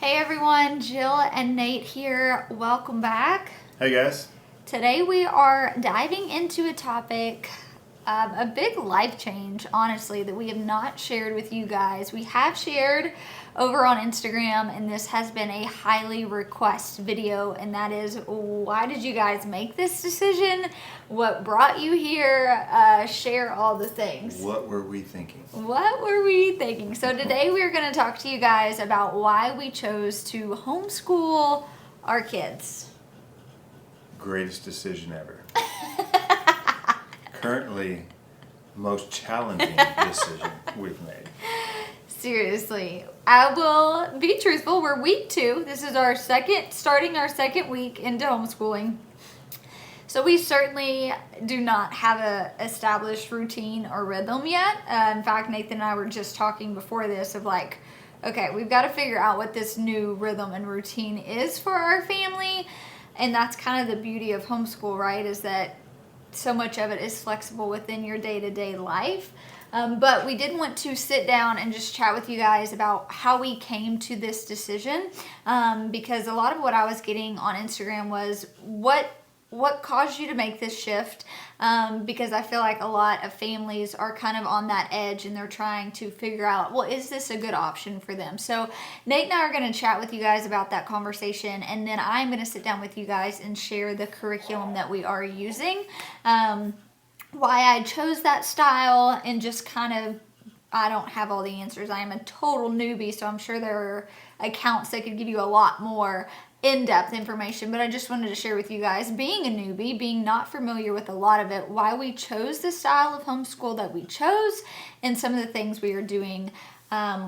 Hey everyone, Jill and Nate here. Welcome back. Hey guys. Today we are diving into a topic, a big life change, honestly, that we have not shared with you guys. We have shared over on Instagram, and this has been a highly requested video, and that is, why did you guys make this decision? What brought you here? Share all the things. What were we thinking? What were we thinking? So today we're going to talk to you guys about why we chose to homeschool our kids. Greatest decision ever. Currently, most challenging decision we've made. Seriously, I will be truthful. We're week 2. This is starting our second week into homeschooling. So we certainly do not have a established routine or rhythm yet. In fact, Nathan and I were just talking before this of like, okay, we've got to figure out what this new rhythm and routine is for our family. And that's kind of the beauty of homeschool, right? Is that so much of it is flexible within your day-to-day life. But we did want to sit down and just chat with you guys about how we came to this decision. Because a lot of what I was getting on Instagram was what caused you to make this shift? Because I feel like a lot of families are kind of on that edge and they're trying to figure out, well, is this a good option for them? So Nate and I are going to chat with you guys about that conversation, and then I'm going to sit down with you guys and share the curriculum that we are using, why I chose that style, and just kind of, I don't have all the answers. I am a total newbie, so I'm sure there are accounts that could give you a lot more in-depth information, but I just wanted to share with you guys, being a newbie, being not familiar with a lot of it, why we chose the style of homeschool that we chose, and some of the things we are doing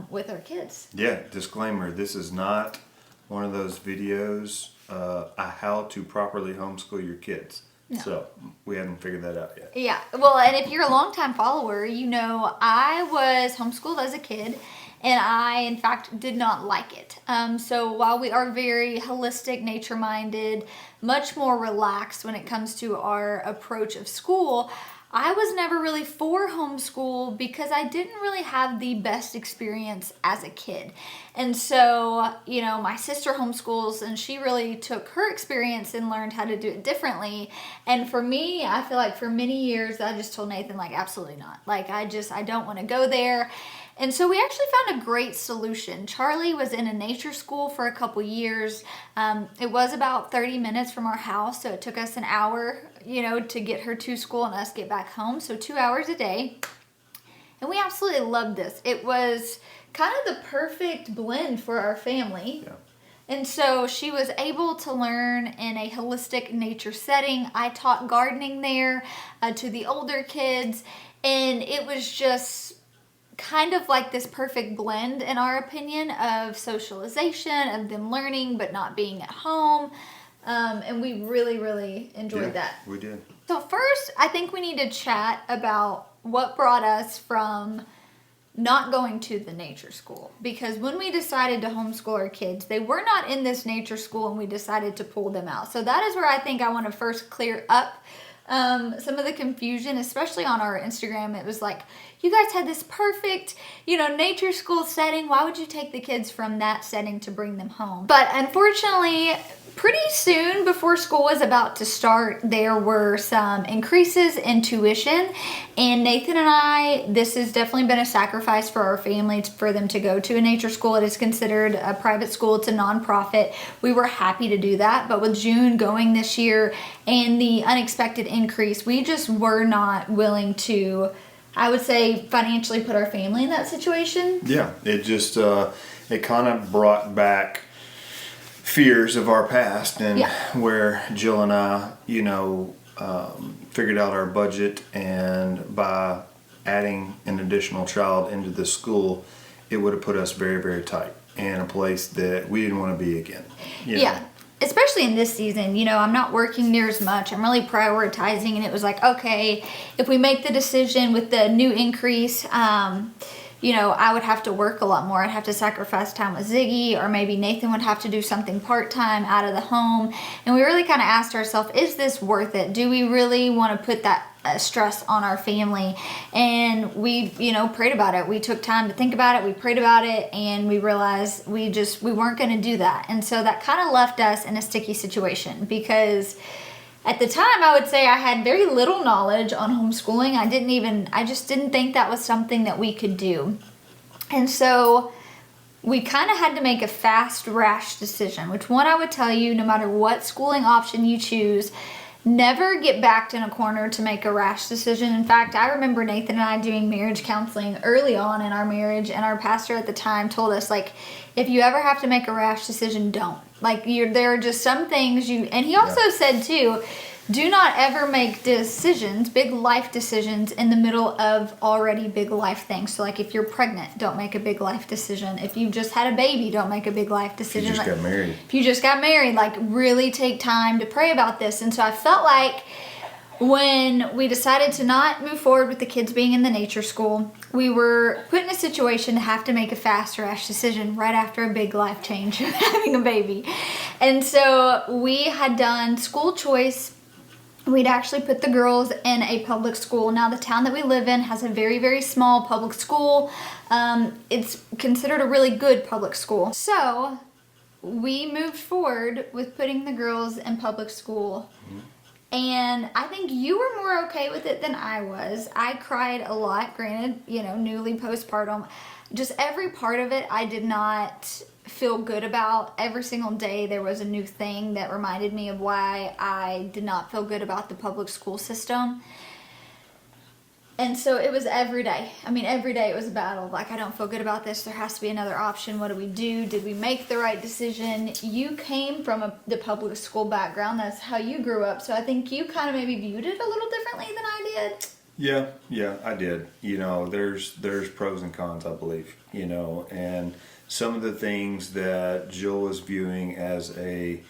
with our kids. Yeah, disclaimer, this is not one of those videos, how to properly homeschool your kids. No. So we haven't figured that out yet. Yeah, well, and if you're a longtime follower, you know I was homeschooled as a kid, and I, in fact, did not like it. So while we are very holistic, nature-minded, much more relaxed when it comes to our approach of school, I was never really for homeschool because I didn't really have the best experience as a kid. And so, you know, my sister homeschools, and she really took her experience and learned how to do it differently. And for me, I feel like for many years, I just told Nathan, like, absolutely not. Like, I don't want to go there. And so we actually found a great solution. Charlie was in a nature school for a couple years. It was about 30 minutes from our house, so it took us an hour, you know, to get her to school and us get back home. So 2 hours a day. And we absolutely loved this. It was kind of the perfect blend for our family. Yeah. And so she was able to learn in a holistic nature setting. I taught gardening there to the older kids, and it was just kind of like this perfect blend, in our opinion, of socialization, of them learning but not being at home. And we really, really enjoyed that. We did. So first, I think we need to chat about what brought us from not going to the nature school. Because when we decided to homeschool our kids, they were not in this nature school, and we decided to pull them out. So that is where I think I want to first clear up some of the confusion, especially on our Instagram. It was like, you guys had this perfect, you know, nature school setting. Why would you take the kids from that setting to bring them home? But unfortunately, pretty soon before school was about to start, there were some increases in tuition. And Nathan and I, this has definitely been a sacrifice for our family for them to go to a nature school. It is considered a private school. It's a nonprofit. We were happy to do that. But with June going this year and the unexpected increase, we just were not willing to, I would say, financially put our family in that situation. Yeah, it just, it kind of brought back fears of our past, and where Jill and I, you know, figured out our budget, and by adding an additional child into the school, it would have put us very, very tight in a place that we didn't want to be again. Yeah. Especially in this season, you know, I'm not working near as much. I'm really prioritizing, and it was like, okay, if we make the decision with the new increase, you know, I would have to work a lot more. I'd have to sacrifice time with Ziggy, or maybe Nathan would have to do something part-time out of the home. And we really kind of asked ourselves, is this worth it? Do we really want to put that stress on our family. And we, prayed about it. We took time to think about it. We prayed about it, and we realized we weren't going to do that. And so that kind of left us in a sticky situation, because at the time, I would say I had very little knowledge on homeschooling. I just didn't think that was something that we could do. And so we kind of had to make a fast, rash decision, which one I would tell you, no matter what schooling option you choose, never get backed in a corner to make a rash decision. In fact, I remember Nathan and I doing marriage counseling early on in our marriage, and our pastor at the time told us, like, if you ever have to make a rash decision, don't. Like, there are just some things and he also said too, do not ever make decisions, big life decisions, in the middle of already big life things. So, like, if you're pregnant, don't make a big life decision. If you just had a baby, don't make a big life decision. If you just got married, like, really take time to pray about this. And so I felt like when we decided to not move forward with the kids being in the nature school, we were put in a situation to have to make a fast, rash decision right after a big life change, having a baby. And so we had done school choice. We'd actually put the girls in a public school. Now, the town that we live in has a very, very small public school. It's considered a really good public school. So we moved forward with putting the girls in public school. And I think you were more okay with it than I was. I cried a lot, granted, newly postpartum. Just every part of it I did not feel good about. Every single day there was a new thing that reminded me of why I did not feel good about the public school system. And so it was every day. I mean, every day it was a battle. Like, I don't feel good about this. There has to be another option. What do we do? Did we make the right decision? You came from the public school background. That's how you grew up. So I think you kind of maybe viewed it a little differently than I did. Yeah, I did. There's pros and cons, I believe. And some of the things that Jill was viewing as a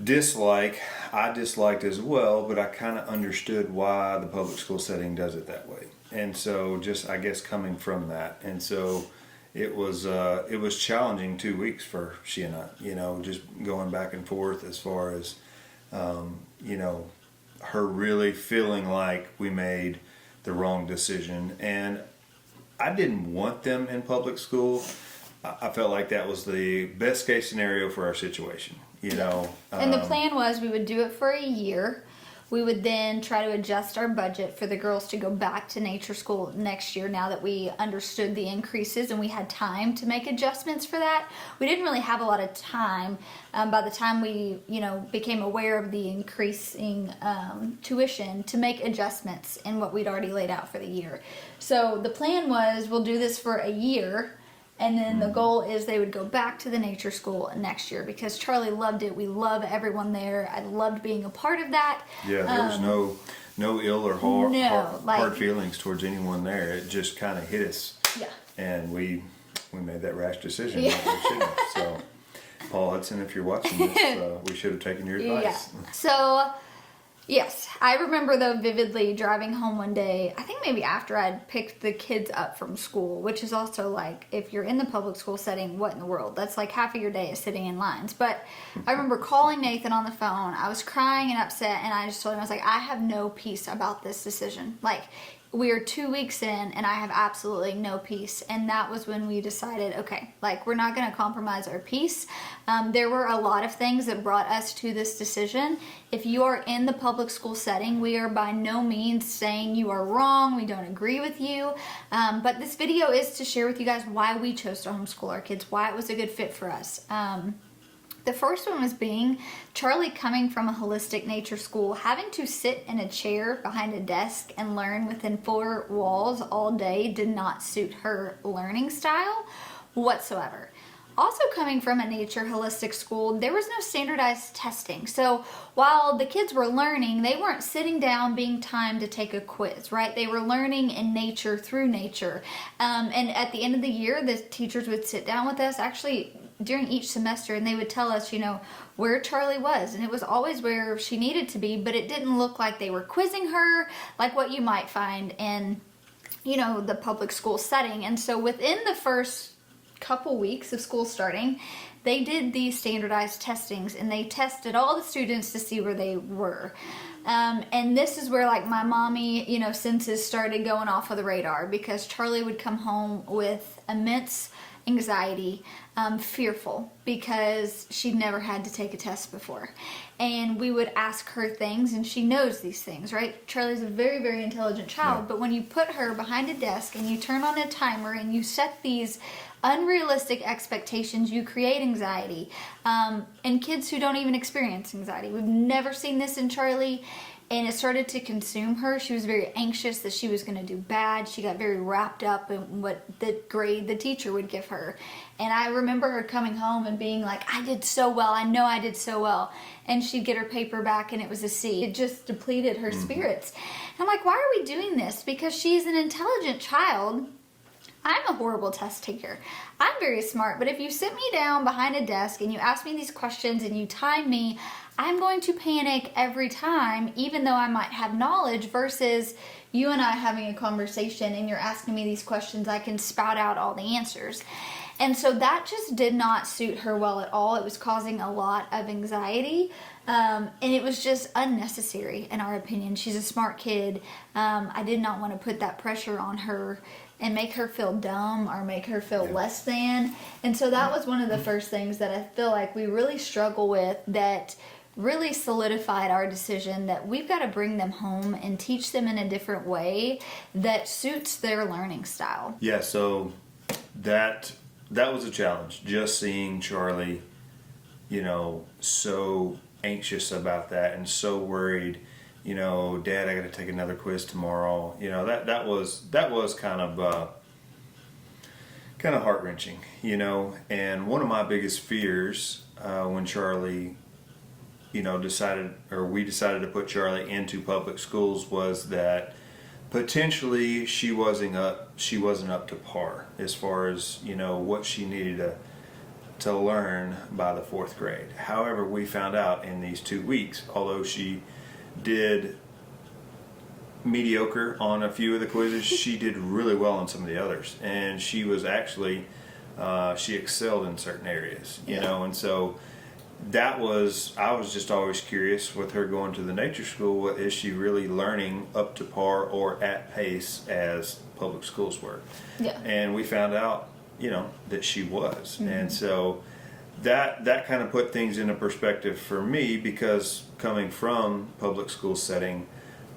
dislike, I disliked as well, but I kind of understood why the public school setting does it that way. And so just, I guess, coming from that. And so it was challenging 2 weeks for she and I, just going back and forth as far as, her really feeling like we made the wrong decision. And I didn't want them in public school. I felt like that was the best case scenario for our situation. And the plan was we would do it for a year. We would then try to adjust our budget for the girls to go back to nature school next year, now that we understood the increases and we had time to make adjustments for that. We didn't really have a lot of time by the time we, became aware of the increasing tuition to make adjustments in what we'd already laid out for the year. So the plan was we'll do this for a year. And then the goal is they would go back to the nature school next year, because Charlie loved it. We love everyone there. I loved being a part of that. Yeah, there was no ill or hard feelings towards anyone there. It just kind of hit us. Yeah. And we made that rash decision. Yeah. That we shouldn't have. So, Paul Hudson, if you're watching this, we should have taken your advice. Yeah. So, yes, I remember though vividly driving home one day, I think maybe after I'd picked the kids up from school, which is also like, if you're in the public school setting, what in the world? That's like half of your day is sitting in lines. But I remember calling Nathan on the phone. I was crying and upset, and I just told him, I was like, I have no peace about this decision. Like, we are 2 weeks in and I have absolutely no peace. And that was when we decided, okay, like, we're not going to compromise our peace. There were a lot of things that brought us to this decision. If you are in the public school setting, we are by no means saying you are wrong. We don't agree with you. But this video is to share with you guys why we chose to homeschool our kids, why it was a good fit for us. The first one was being Charlie coming from a holistic nature school, having to sit in a chair behind a desk and learn within 4 walls all day did not suit her learning style whatsoever. Also, coming from a nature holistic school, there was no standardized testing. So while the kids were learning, they weren't sitting down being timed to take a quiz, right? They were learning in nature through nature. And at the end of the year, the teachers would sit down with us, actually during each semester, and they would tell us, where Charlie was. And it was always where she needed to be, but it didn't look like they were quizzing her like what you might find in, the public school setting. And so within the first couple weeks of school starting, they did these standardized testings, and they tested all the students to see where they were. And this is where, like, my mommy, senses started going off of the radar, because Charlie would come home with immense anxiety, fearful, because she'd never had to take a test before. And we would ask her things, and she knows these things, right? Charlie's a very, very intelligent child, but when you put her behind a desk and you turn on a timer and you set these unrealistic expectations, you create anxiety. And kids who don't even experience anxiety. We've never seen this in Charlie, and it started to consume her. She was very anxious that she was going to do bad. She got very wrapped up in what the grade the teacher would give her. And I remember her coming home and being like, I did so well. I know I did so well. And she'd get her paper back and it was a C. It just depleted her spirits. And I'm like, why are we doing this? Because she's an intelligent child. I'm a horrible test taker. I'm very smart, but if you sit me down behind a desk and you ask me these questions and you time me, I'm going to panic every time, even though I might have knowledge, versus you and I having a conversation and you're asking me these questions, I can spout out all the answers. And so that just did not suit her well at all. It was causing a lot of anxiety, and it was just unnecessary in our opinion. She's a smart kid. I did not want to put that pressure on her and make her feel dumb or make her feel less than. And so that was one of the first things that I feel like we really struggle with, that really solidified our decision that we've got to bring them home and teach them in a different way that suits their learning style. Yeah, so that was a challenge, just seeing Charlie, so anxious about that and so worried. Dad, I got to take another quiz tomorrow. That was kind of heart wrenching. And one of my biggest fears when Charlie, we decided to put Charlie into public schools was that potentially she wasn't up to par as far as what she needed to learn by the 4th grade. However, we found out in these 2 weeks, although she did mediocre on a few of the quizzes, she did really well on some of the others, and she was actually she excelled in certain areas, and so I was just always curious with her going to the nature school, is she really learning up to par or at pace as public schools were? And we found out that she was. And so that kind of put things into perspective for me, because coming from public school setting,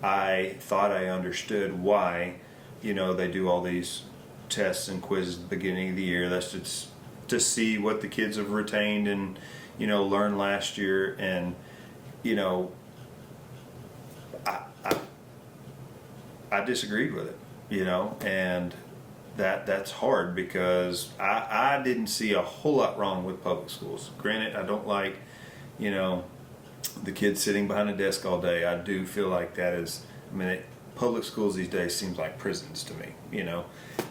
I thought I understood why they do all these tests and quizzes at the beginning of the year. That's just to see what the kids have retained and learned last year. And I disagreed with it, and that's hard, because I didn't see a whole lot wrong with public schools. Granted, I don't like the kids sitting behind a desk all day. I do feel like that is, public schools these days seems like prisons to me,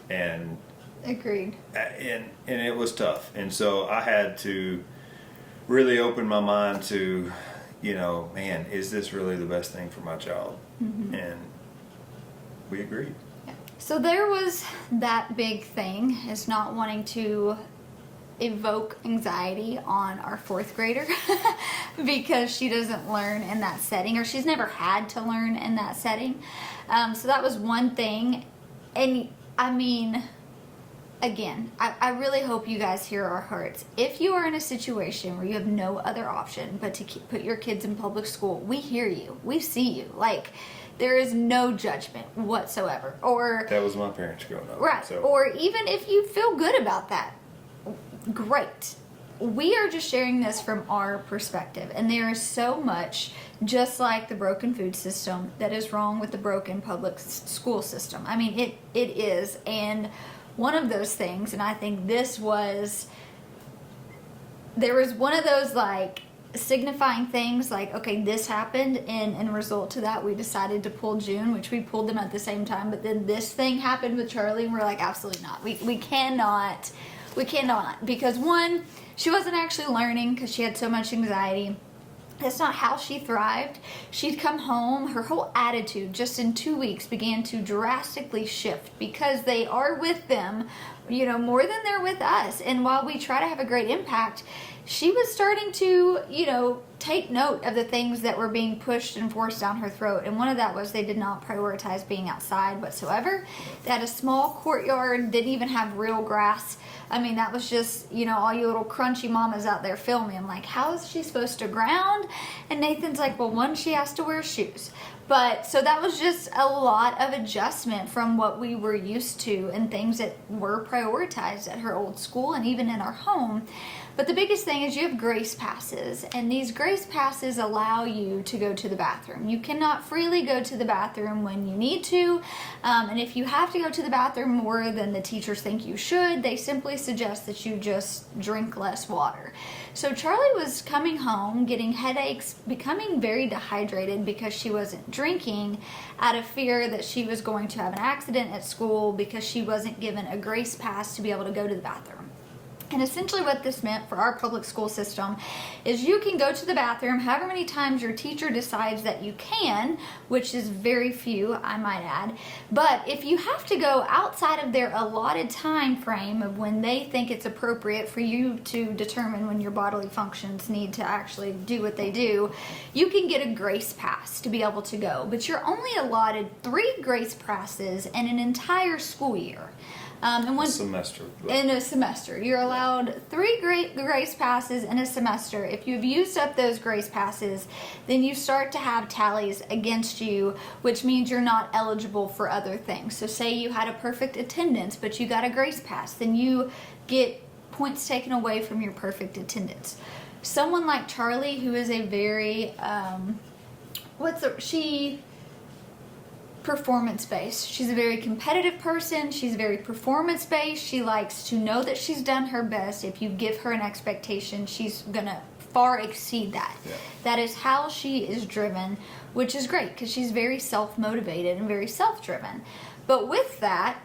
and agreed. And it was tough, and so I had to really open my mind to, man, is this really the best thing for my child? And we agreed. So there was that big thing, is not wanting to evoke anxiety on our 4th grader because she doesn't learn in that setting, or she's never had to learn in that setting. So that was one thing. And again, I really hope you guys hear our hearts. If you are in a situation where you have no other option but to put your kids in public school, we hear you. We see you. There is no judgment whatsoever. Or that was my parents growing up. Right. So. Or even if you feel good about that, great. We are just sharing this from our perspective. And there is so much, just like the broken food system, that is wrong with the broken public school system. It is. And one of those things, and I think there was one of those signifying things, okay, this happened, and in result to that we decided to pull June, which we pulled them at the same time, but then this thing happened with Charlie, and we're like, absolutely not. We cannot, because one, she wasn't actually learning because she had so much anxiety. That's not how she thrived. She'd come home, her whole attitude just in 2 weeks began to drastically shift because they are with them, more than they're with us. And while we try to have a great impact, she was starting to, take note of the things that were being pushed and forced down her throat. And one of that was they did not prioritize being outside whatsoever. They had a small courtyard, didn't even have real grass. I mean, that was just, all you little crunchy mamas out there filming. I'm like, how is she supposed to ground? And Nathan's like, well, one, she has to wear shoes. But so that was just a lot of adjustment from what we were used to and things that were prioritized at her old school and even in our home. But the biggest thing is you have grace passes, and these grace passes allow you to go to the bathroom. You cannot freely go to the bathroom when you need to, and if you have to go to the bathroom more than the teachers think you should, they simply suggest that you just drink less water. So Charlie was coming home, getting headaches, becoming very dehydrated because she wasn't drinking out of fear that she was going to have an accident at school because she wasn't given a grace pass to be able to go to the bathroom. And essentially what this meant for our public school system is you can go to the bathroom however many times your teacher decides that you can, which is very few, I might add. But if you have to go outside of their allotted time frame of when they think it's appropriate for you to determine when your bodily functions need to actually do what they do, you can get a grace pass to be able to go. But you're only allotted 3 grace passes in an entire school year. In a semester. You're allowed 3 grace passes in a semester. If you've used up those grace passes, then you start to have tallies against you, which means you're not eligible for other things. So say you had a perfect attendance, but you got a grace pass, then you get points taken away from your perfect attendance. Someone like Charlie, who is a very, performance-based. She's a very competitive person. She's very performance-based. She likes to know that she's done her best. If you give her an expectation, she's gonna far exceed that. Yeah. That is how she is driven, which is great because she's very self-motivated and very self-driven. But with that,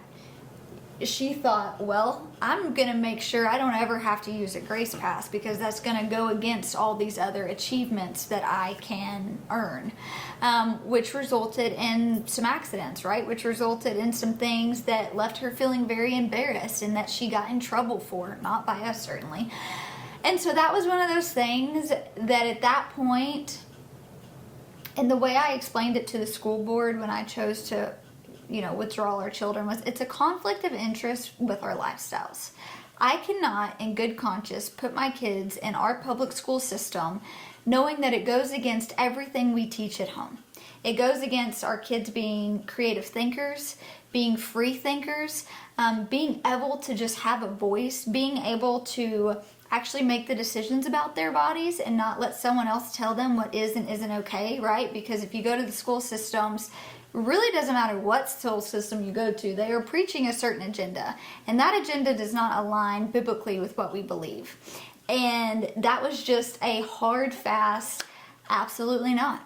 she thought, well, I'm going to make sure I don't ever have to use a grace pass because that's going to go against all these other achievements that I can earn, which resulted in some accidents, right? Which resulted in some things that left her feeling very embarrassed and that she got in trouble for, not by us certainly. And so that was one of those things that at that point, and the way I explained it to the school board when I chose to withdraw our children was it's a conflict of interest with our lifestyles. I cannot, in good conscience, put my kids in our public school system knowing that it goes against everything we teach at home. It goes against our kids being creative thinkers, being free thinkers, being able to just have a voice, being able to actually make the decisions about their bodies and not let someone else tell them what is and isn't okay, right? Because if you go to the school systems, it really doesn't matter what school system you go to, they are preaching a certain agenda. And that agenda does not align biblically with what we believe. And that was just a hard, fast, absolutely not.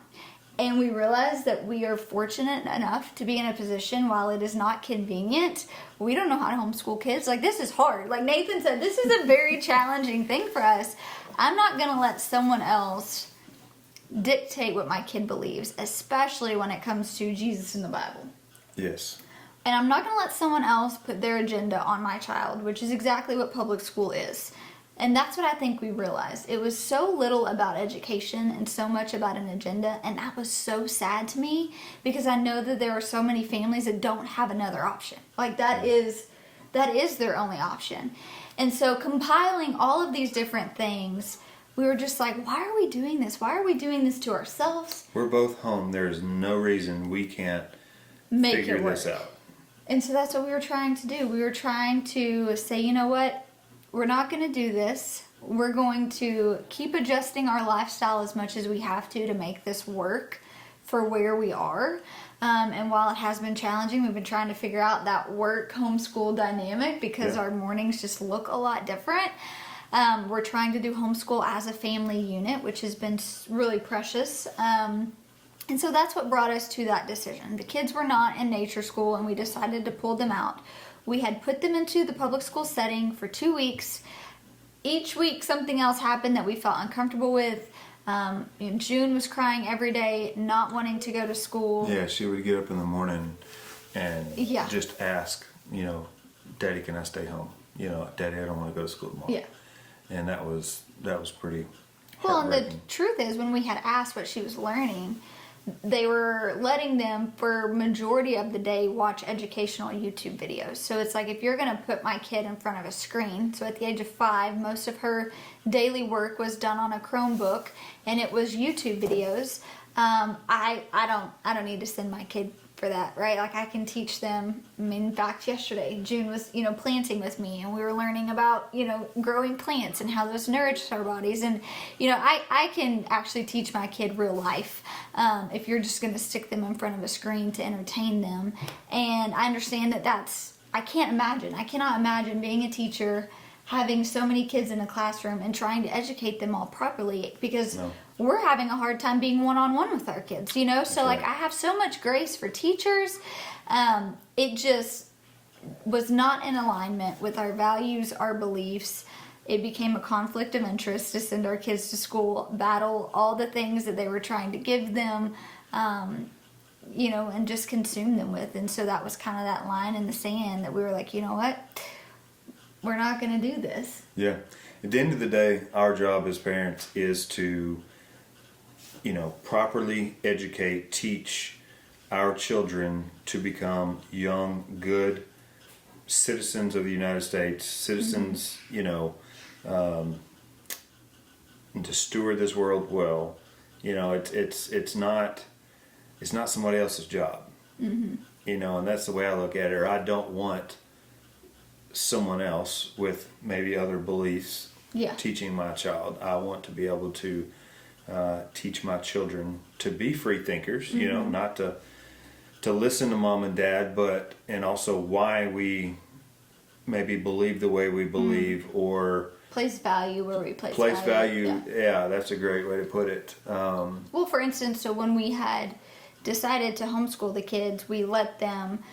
And we realized that we are fortunate enough to be in a position, while it is not convenient, we don't know how to homeschool kids. Like, this is hard. Like Nathan said, this is a very challenging thing for us. I'm not going to let someone else dictate what my kid believes, especially when it comes to Jesus in the Bible. Yes. And I'm not going to let someone else put their agenda on my child, which is exactly what public school is. And that's what I think we realized. It was so little about education and so much about an agenda, and that was so sad to me because I know that there are so many families that don't have another option. Like that is their only option. And so compiling all of these different things, we were just like, why are we doing this? Why are we doing this to ourselves? We're both home. There's no reason we can't figure this out. And so that's what we were trying to do. We were trying to say, you know what? We're not going to do this. We're going to keep adjusting our lifestyle as much as we have to make this work for where we are. And while it has been challenging, we've been trying to figure out that work homeschool dynamic because our mornings just look a lot different. We're trying to do homeschool as a family unit, which has been really precious. And so that's what brought us to that decision. The kids were not in nature school, and we decided to pull them out. We had put them into the public school setting for 2 weeks. Each week, something else happened that we felt uncomfortable with. June was crying every day, not wanting to go to school. Yeah, she would get up in the morning and Yeah. just ask, Daddy, can I stay home? Daddy, I don't want to go to school tomorrow. Yeah. And that was pretty Well, and the heartbreaking. truth is, when we had asked what she was learning, they were letting them, for majority of the day, watch educational YouTube videos. So it's like, if you're going to put my kid in front of a screen, so at the age of 5, most of her daily work was done on a Chromebook, and it was YouTube videos. I don't need to send my kid for that, right? Like, I can teach them. I mean, in fact, yesterday June was planting with me, and we were learning about growing plants and how those nourish our bodies. And I can actually teach my kid real life if you're just going to stick them in front of a screen to entertain them. And I understand I cannot imagine being a teacher, having so many kids in a classroom and trying to educate them all properly, because we're having a hard time being one-on-one with our kids, So right. I have so much grace for teachers. It just was not in alignment with our values, our beliefs. It became a conflict of interest to send our kids to school, battle all the things that they were trying to give them, and just consume them with. And so that was kind of that line in the sand that we were like, you know what? We're not going to do this. Yeah. At the end of the day, our job as parents is to, properly educate, teach our children to become young, good citizens of the United States, citizens, and to steward this world well. It's not somebody else's job. Mm-hmm. And that's the way I look at it. Or I don't want someone else with maybe other beliefs teaching my child. I want to be able to teach my children to be free thinkers, not to listen to mom and dad, and also why we maybe believe the way we believe, or place value where we place value. Yeah, that's a great way to put it. Well, for instance, so when we had decided to homeschool the kids, we let them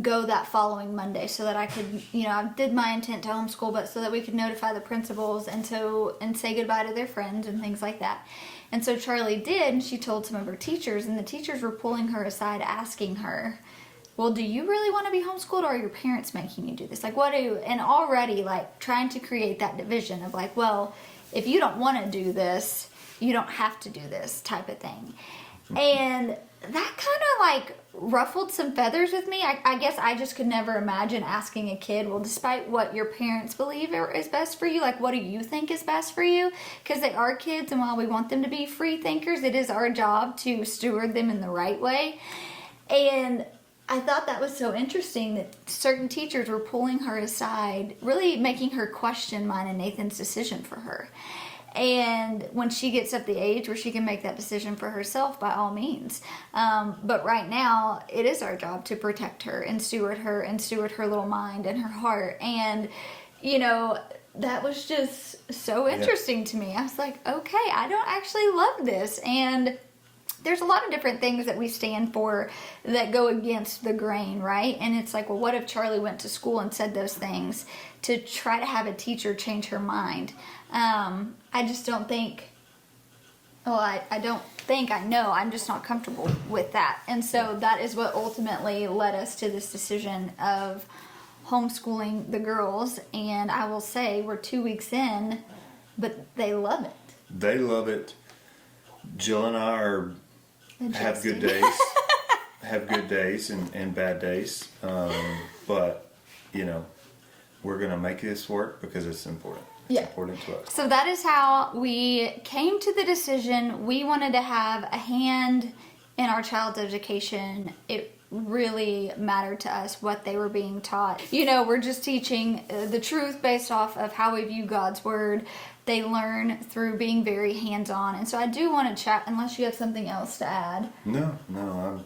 go that following Monday, so that I could, I did my intent to homeschool, but so that we could notify the principals and say goodbye to their friends and things like that. And so Charlie did, and she told some of her teachers, and the teachers were pulling her aside, asking her, well, do you really want to be homeschooled, or are your parents making you do this? Like, and already, trying to create that division of well, if you don't want to do this, you don't have to do this type of thing. And that kind of ruffled some feathers with me. I guess I just could never imagine asking a kid, well, despite what your parents believe is best for you, what do you think is best for you? Because they are kids, and while we want them to be free thinkers, it is our job to steward them in the right way. And I thought that was so interesting that certain teachers were pulling her aside, really making her question mine and Nathan's decision for her. And when she gets up the age where she can make that decision for herself, by all means. But right now, it is our job to protect her and steward her little mind and her heart. And, that was just so interesting to me. I was like, okay, I don't actually love this. And there's a lot of different things that we stand for that go against the grain, right? And it's like, well, what if Charlie went to school and said those things to try to have a teacher change her mind? I just don't think, I don't think I know. I'm just not comfortable with that. And so that is what ultimately led us to this decision of homeschooling the girls. And I will say we're 2 weeks in, but they love it. They love it. Jill and I have good days. Have good days and bad days. But, we're going to make this work because it's important. It's important to us. So that is how we came to the decision. We wanted to have a hand in our child's education. It really mattered to us what they were being taught. We're just teaching the truth based off of how we view God's word. They learn through being very hands-on. And so I do want to chat, unless you have something else to add. No,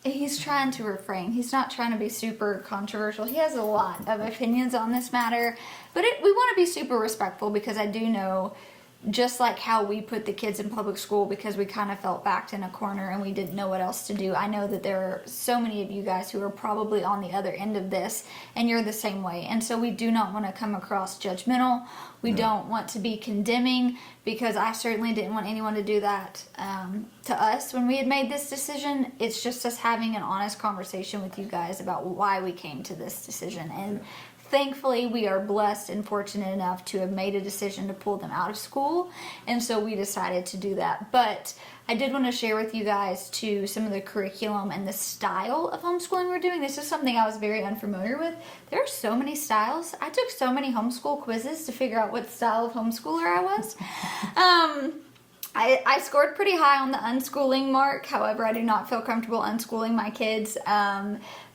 He's trying to refrain. He's not trying to be super controversial. He has a lot of opinions on this matter. But we want to be super respectful, because I do know just like how we put the kids in public school because we kind of felt backed in a corner and we didn't know what else to do. I know that there are so many of you guys who are probably on the other end of this, and you're the same way. And so we do not want to come across judgmental. We don't want to be condemning, because I certainly didn't want anyone to do that to us when we had made this decision. It's just us having an honest conversation with you guys about why we came to this decision. And thankfully, we are blessed and fortunate enough to have made a decision to pull them out of school, and so we decided to do that. But I did want to share with you guys too some of the curriculum and the style of homeschooling we're doing. This is something I was very unfamiliar with. There are so many styles. I took so many homeschool quizzes to figure out what style of homeschooler I was. I scored pretty high on the unschooling mark. However, I do not feel comfortable unschooling my kids.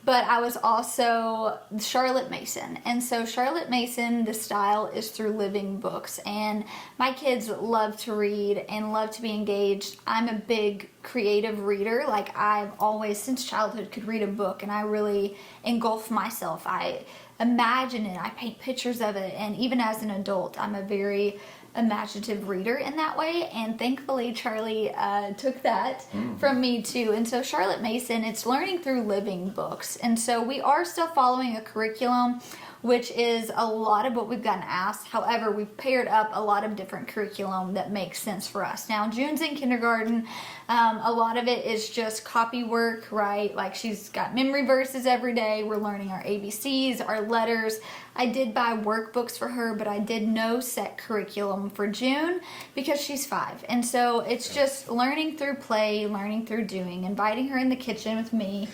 But I was also Charlotte Mason. And so Charlotte Mason, the style is through living books. And my kids love to read and love to be engaged. I'm a big creative reader. Like, I've always, since childhood, could read a book, and I really engulf myself. I imagine it. I paint pictures of it. And even as an adult, I'm a very imaginative reader in that way, and thankfully Charlie took that from me too. And so Charlotte Mason, it's learning through living books, and so we are still following a curriculum, which is a lot of what we've gotten asked. However, we've paired up a lot of different curriculum that makes sense for us. Now, June's in kindergarten. A lot of it is just copy work, right? Like, she's got memory verses every day. We're learning our ABCs, our letters. I did buy workbooks for her, but I did no set curriculum for June because she's 5. And so it's just learning through play, learning through doing, inviting her in the kitchen with me.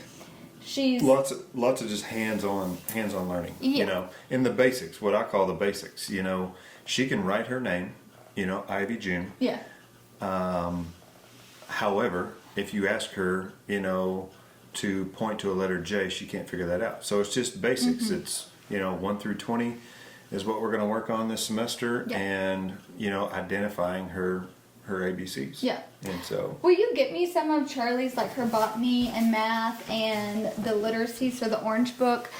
She's lots of just hands-on learning. Yeah. You know, in the basics, what I call the basics. You know, she can write her name. You know, Ivy June. Yeah. However, if you ask her, you know, to point to a letter J, she can't figure that out. So it's just basics. It's, you know, 1 through 20 is what we're going to work on this semester, Yeah. and, you know, identifying her ABCs. Yeah. And so, Will you get me some of Charlie's, like her botany and math and the literacy, so the orange book?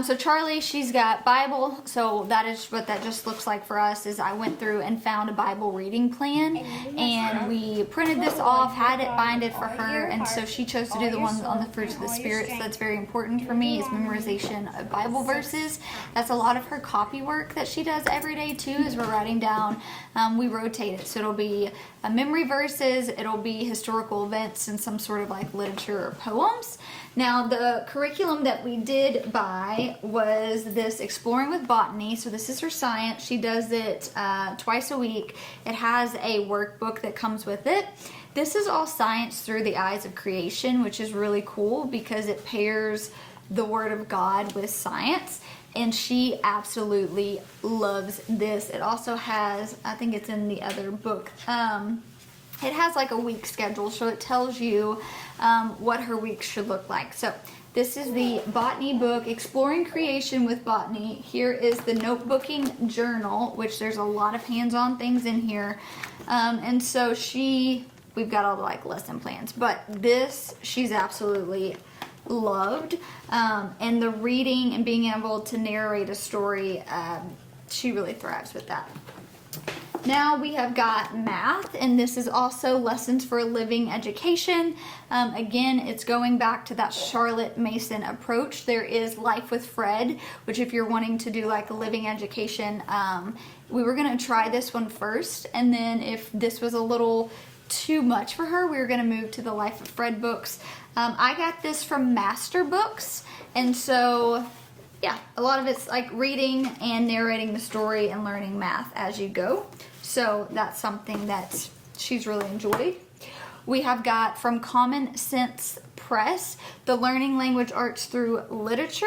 So Charlie, she's got Bible, so that is what that just looks like for us. Is I went through and found a Bible reading plan, and we printed this off, had it binded for her, and so she chose to do the one on the fruits of the Spirit. So that's very important for me, is memorization of Bible verses. That's a lot of her copy work that she does every day too, is we're writing down. We rotate it, so it'll be memory verses, it'll be historical events, and some sort of like literature or poems. Now, the curriculum that we did buy was this Exploring with Botany. So this is her science. She does it twice a week. It has a workbook that comes with it. This is all science through the eyes of creation, which is really cool because it pairs the Word of God with science. And she absolutely loves this. It also has, I think it's in the other book, it has like a week schedule, so it tells you what her week should look like. So this is the botany book, Exploring Creation with Botany. Here is the notebooking journal, which there's a lot of hands-on things in here. And so we've got all the like lesson plans, but this she's absolutely loved. And the reading and being able to narrate a story, she really thrives with that. Now we have got math, and this is also Lessons for a Living Education. Again, it's going back to that Charlotte Mason approach. There is Life with Fred, which if you're wanting to do like a living education, we were going to try this one first, and then if this was a little too much for her, we were going to move to the Life of Fred books. I got this from Master Books, and so yeah, a lot of it's like reading and narrating the story and learning math as you go. So that's something that she's really enjoyed. We have got from Common Sense Press, the Learning Language Arts Through Literature.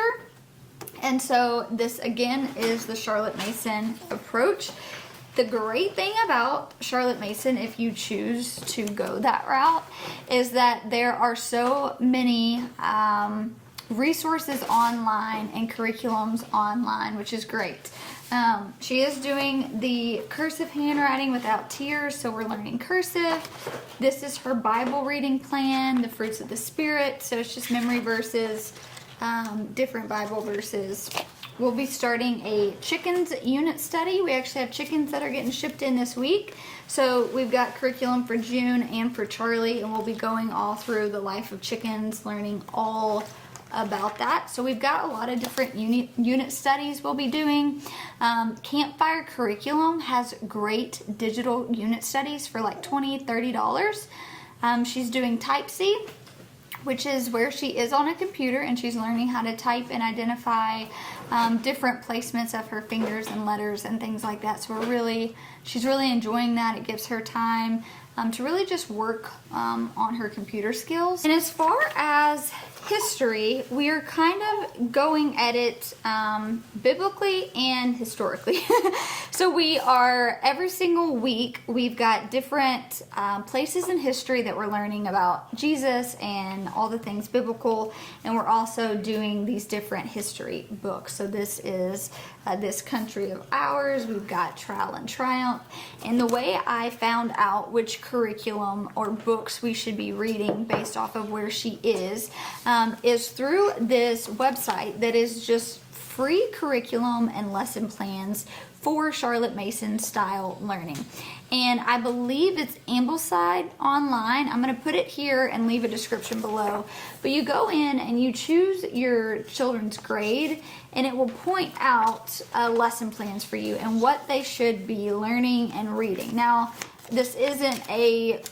And so this again is the Charlotte Mason approach. The great thing about Charlotte Mason, if you choose to go that route, is that there are so many resources online and curriculums online, which is great. She is doing the cursive handwriting without tears, so we're learning cursive. This is her Bible reading plan, the fruits of the Spirit, so it's just memory verses, different Bible verses. we'll be starting a chickens unit study. We actually have chickens that are getting shipped in this week. So we've got curriculum for June and for Charlie, and we'll be going all through the life of chickens, learning all about that. So we've got a lot of different unit studies we'll be doing. Campfire Curriculum has great digital unit studies for like $20-$30. She's doing Type C, which is where she is on a computer and she's learning how to type and identify different placements of her fingers and letters and things like that. So she's really enjoying that. It gives her time to really just work on her computer skills. And as far as history, we are kind of going at it biblically and historically. So we are, every single week, we've got different places in history that we're learning about Jesus and all the things biblical, and we're also doing these different history books. So this is This Country of Ours, we've got Trial and Triumph, and the way I found out which curriculum or books we should be reading based off of where she is through this website that is just free curriculum and lesson plans for Charlotte Mason style learning. And I believe it's Ambleside online. I'm going to put it here and leave a description below. But you go in and you choose your children's grade, and it will point out lesson plans for you and what they should be learning and reading. Now, this isn't a,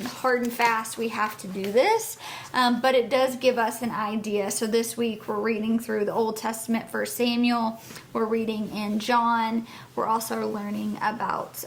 hard and fast, we have to do this, but it does give us an idea. So this week we're reading through the Old Testament, 1 Samuel, we're reading in John, we're also learning about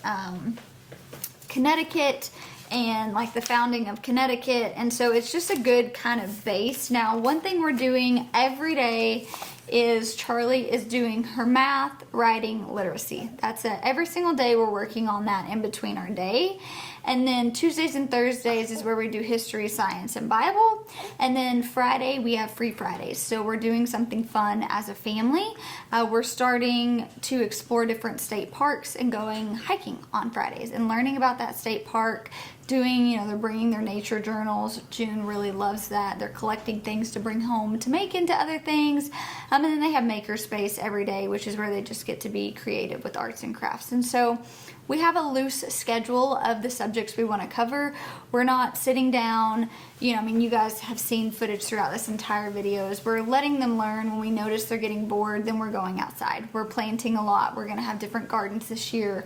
Connecticut and like the founding of Connecticut, and so it's just a good kind of base. Now, one thing we're doing every day is Charlie is doing her math, writing, literacy. That's it. Every single day we're working on that in between our day. And then Tuesdays and Thursdays is where we do history, science, and Bible. And then Friday, we have free Fridays. So we're doing something fun as a family. We're starting to explore different state parks and going hiking on Fridays and learning about that state park. They're bringing their nature journals. June really loves that. They're collecting things to bring home to make into other things. And then they have makerspace every day, which is where they just get to be creative with arts and crafts. And so we have a loose schedule of the subjects we want to cover. We're not sitting down, you guys have seen footage throughout this entire videos. We're letting them learn. When we notice they're getting bored, then we're going outside. We're planting a lot. We're going to have different gardens this year.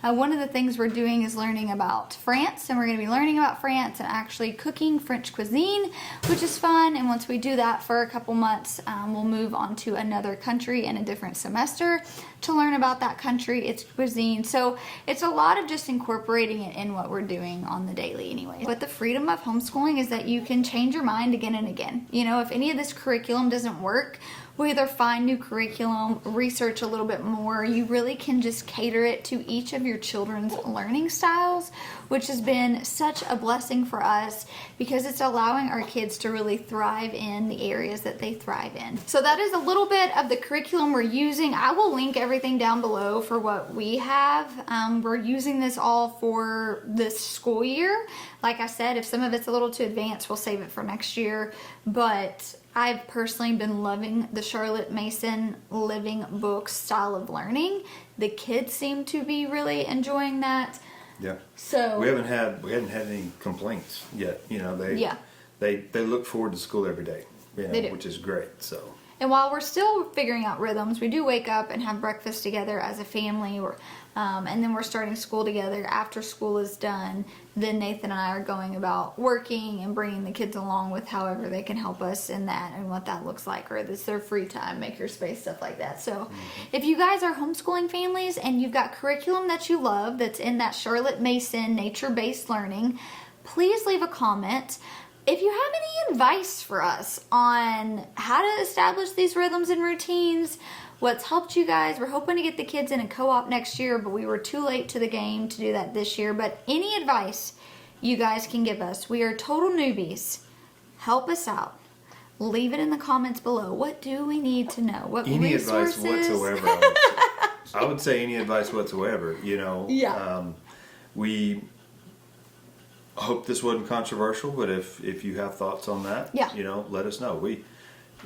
One of the things we're doing is learning about France, and we're going to be learning about France and actually cooking French cuisine, which is fun. And once we do that for a couple months, we'll move on to another country in a different semester to learn about that country, its cuisine. So it's a lot of just incorporating it in what we're doing on the daily anyway. But the freedom of homeschooling is that you can change your mind again and again. If any of this curriculum doesn't work, we'll either find new curriculum, research a little bit more. You really can just cater it to each of your children's learning styles, which has been such a blessing for us because it's allowing our kids to really thrive in the areas that they thrive in. So that is a little bit of the curriculum we're using. I will link everything down below for what we have. We're using this all for this school year. Like I said, if some of it's a little too advanced, we'll save it for next year. But I've personally been loving the Charlotte Mason living book style of learning. The kids seem to be really enjoying that. Yeah. So we hadn't had any complaints yet. They look forward to school every day. They do. Which is great. So. And while we're still figuring out rhythms, we do wake up and have breakfast together as a family, and then we're starting school together. After school is done, then Nathan and I are going about working and bringing the kids along with however they can help us in that and what that looks like, or it's their free time, makerspace, stuff like that. So if you guys are homeschooling families and you've got curriculum that you love that's in that Charlotte Mason nature-based learning, please leave a comment. If you have any advice for us on how to establish these rhythms and routines, what's helped you guys, we're hoping to get the kids in a co-op next year, but we were too late to the game to do that this year. But any advice you guys can give us, we are total newbies. Help us out. Leave it in the comments below. What do we need to know? What any resources? Advice whatsoever. I would say any advice whatsoever. Yeah. We hope this wasn't controversial, but if you have thoughts on that, yeah. Let us know.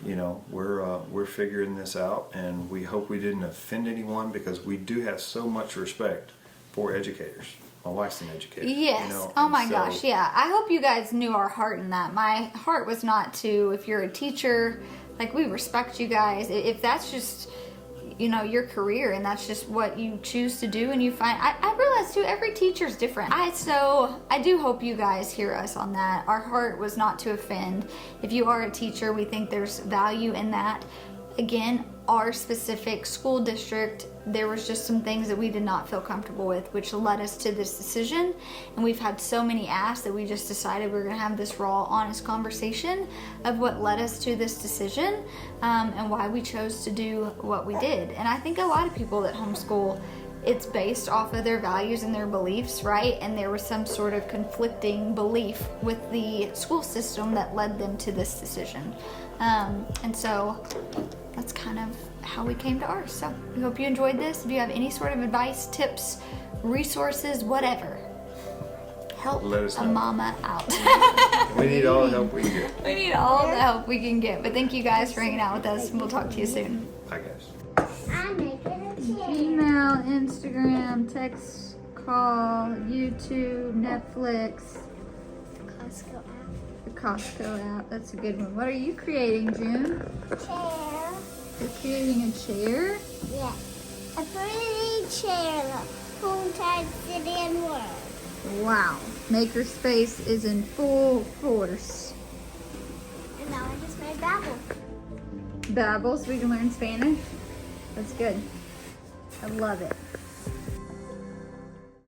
you know, we're figuring this out, and we hope we didn't offend anyone, because we do have so much respect for educators. My wife's an educator. Yes. You know, Oh my so, gosh. Yeah. I hope you guys knew our heart in that. My heart was not to, if you're a teacher, like, we respect you guys. If that's just, you know, your career and that's just what you choose to do, and you find, I realize too, every teacher's different. So I do hope you guys hear us on that. Our heart was not to offend. If you are a teacher, we think there's value in that. Again, our specific school district, there was just some things that we did not feel comfortable with, which led us to this decision. And we've had so many asks that we just decided we were going to have this raw, honest conversation of what led us to this decision, and why we chose to do what we did. And I think a lot of people that homeschool, it's based off of their values and their beliefs, right? And there was some sort of conflicting belief with the school system that led them to this decision. And so that's kind of how we came to ours. So we hope you enjoyed this. If you have any sort of advice, tips, resources, whatever, help a mama out. We need all the help we can get. We need all the help we can get. But thank you guys for hanging out with us. We'll talk to you soon. I guess. I'm making a chair. Email, Instagram, text, call, YouTube, Netflix, Costco app. the Costco app. That's a good one. What are you creating, June? Chair. You're creating a chair? Yeah. A pretty chair. Homestead City and World. Wow. Makerspace is in full force. And now I just made Babel. Babel, so we can learn Spanish? That's good. I love it.